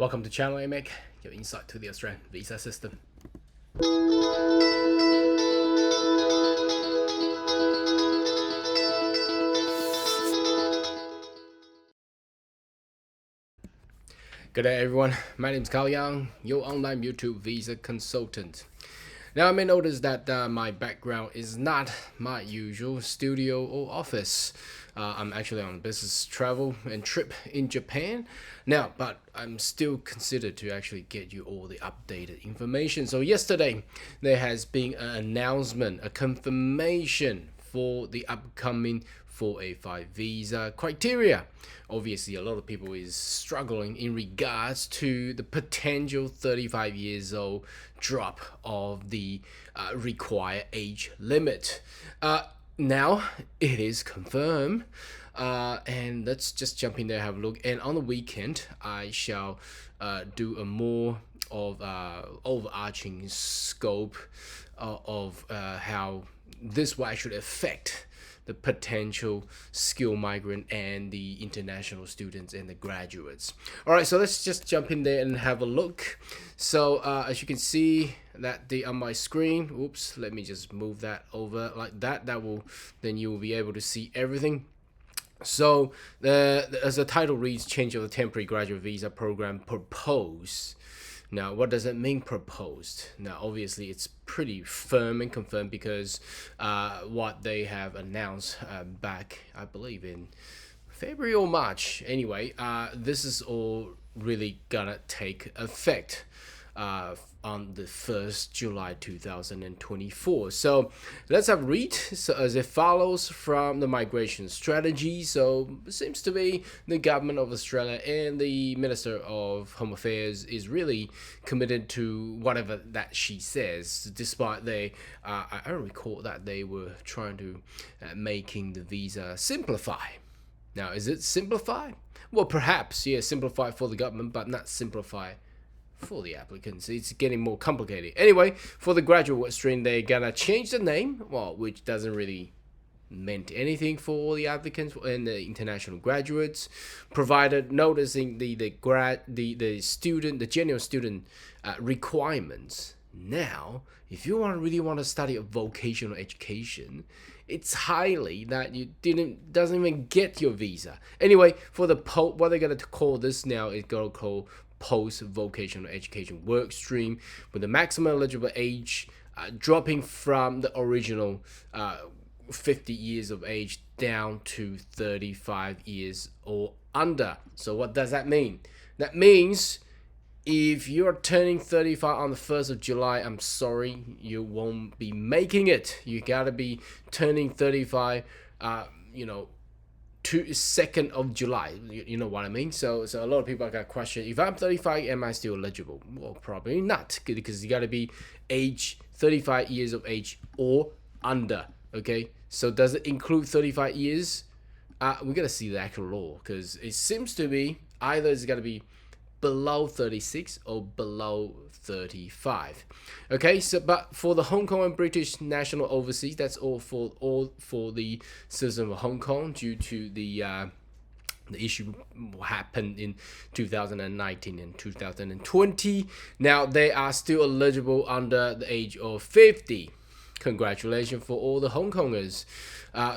Welcome to Channel AMEC, your insight to the Australian visa system. Good day everyone, my name is Cao Yang, your online YouTube visa consultant. Now I may notice that my background is not my usual studio or office. I'm actually on business travel and trip in Japan now, but I'm still considered to actually get you all the updated information. So yesterday there has been an announcement, a confirmation for the upcoming 485 visa criteria. Obviously a lot of people is struggling in regards to the potential 35 years old drop of the required age limit. Now it is confirmed, and let's just jump in there, have a look. And on the weekend I shall do a more of overarching scope of how this will actually affect the potential skill migrant and the international students and the graduates. All right, so let's just jump in there and have a look. So as you can see that on my screen, oops, let me just move that over like that. Then you will be able to see everything. So as the title reads, change of the temporary graduate visa program proposed. Now, what does it mean, proposed? Now, obviously, it's pretty firm and confirmed because what they have announced back, I believe, in February or March. Anyway, this is all really gonna take effect on the 1st July 2024. So let's have a read. So as it follows from the migration strategy, so it seems to be the government of Australia and the Minister of Home Affairs is really committed to whatever that she says, despite I don't recall that they were trying to making the visa simplify. Now, is it simplify? Well, perhaps, yeah, simplify for the government, but not simplify for the applicants. It's getting more complicated. Anyway, for the graduate stream, they're gonna change the name, well, which doesn't really meant anything for all the applicants and the international graduates, provided noticing the general student requirements. Now, if you really want to study a vocational education, it's highly that you doesn't even get your visa. Anyway, for the what they're gonna call this now is gonna call post-vocational education work stream, with the maximum eligible age dropping from the original 50 years of age down to 35 years or under. So what does that mean? That means if you're turning 35 on the 1st of July, I'm sorry, you won't be making it. You gotta be turning 35, 2nd of July. You know what I mean? So a lot of people got questioned, if I'm 35, am I still eligible? Well, probably not, because you got to be age 35 years of age or under. Okay, so does it include 35 years? We got to see the actual law, because it seems to be either it's got to be below 36 or below 35. Okay, so but for the Hong Kong and British national overseas, that's all for the citizen of Hong Kong, due to the issue happened in 2019 and 2020. Now they are still eligible under the age of 50. Congratulations for all the Hong Kongers.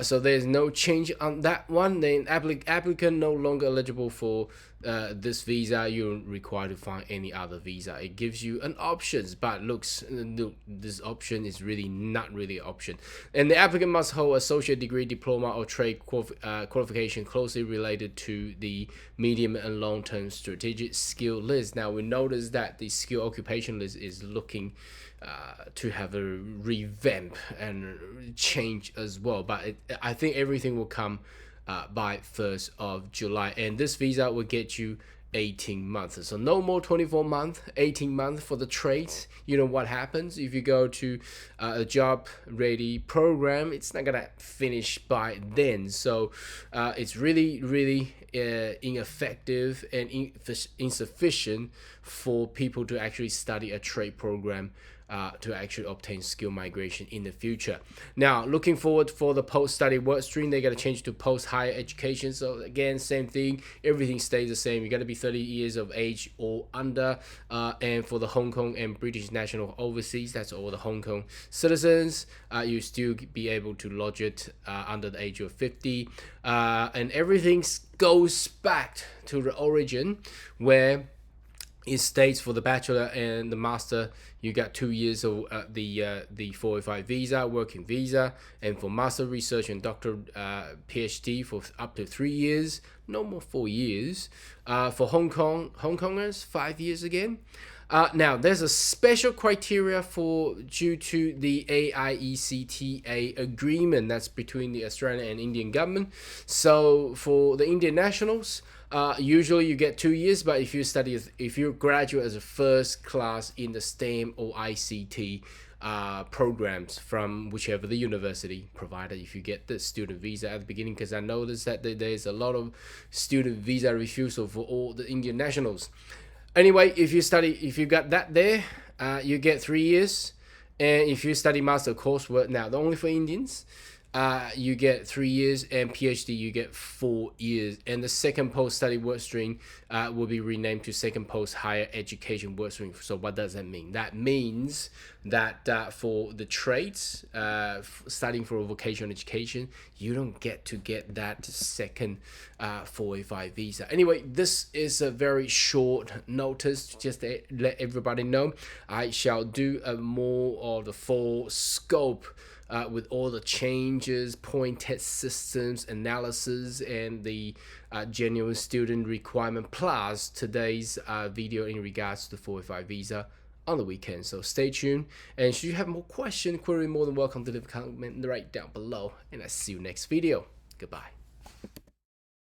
So there's no change on that one. Then applicant no longer eligible for this visa. You're required to find any other visa. It gives you an options, but look, this option is really not really an option. And the applicant must hold associate degree, diploma, or trade qualification closely related to the medium and long-term strategic skill list. Now we notice that the skill occupation list is looking to have a revamp and change as well, but I think everything will come by 1st of July, and this visa will get you 18 months. So no more 24 months, 18 months for the trades. You know what happens if you go to a job ready program, it's not gonna finish by then. So it's really ineffective and insufficient for people to actually study a trade program to actually obtain skill migration in the future. Now, looking forward for the post-study work stream, they're going to change to post-higher education. So again, same thing, everything stays the same. You got to be 30 years of age or under. And for the Hong Kong and British national overseas, that's all the Hong Kong citizens, you still be able to lodge it under the age of 50. And everything goes back to the origin where it states for the bachelor and the master, you got 2 years of the 485 visa, working visa, and for master research and doctor PhD for up to 3 years, no more 4 years. For Hong Kongers, 5 years again. Now, there's a special criteria for due to the AIECTA agreement that's between the Australian and Indian government. So for the Indian nationals, usually you get 2 years, but if you graduate as a first class in the STEM or ICT programs from whichever the university provided, if you get the student visa at the beginning, because I noticed that there's a lot of student visa refusal for all the Indian nationals. Anyway, if you got that there, you get 3 years. And if you study master coursework, now the only for Indians, you get 3 years, and PhD you get 4 years. And the second post-study work stream will be renamed to second post-higher education work stream. So what does that mean? That means that for the trades, studying for vocational education, you don't get to get that second 485 visa. Anyway, this is a very short notice just to let everybody know. I shall do a more of the full scope with all the changes, point test systems, analysis, and the genuine student requirement, plus today's video in regards to the 485 visa on the weekend. So stay tuned, and should you have more questions, query, more than welcome to leave a comment right down below, and I'll see you next video. Goodbye.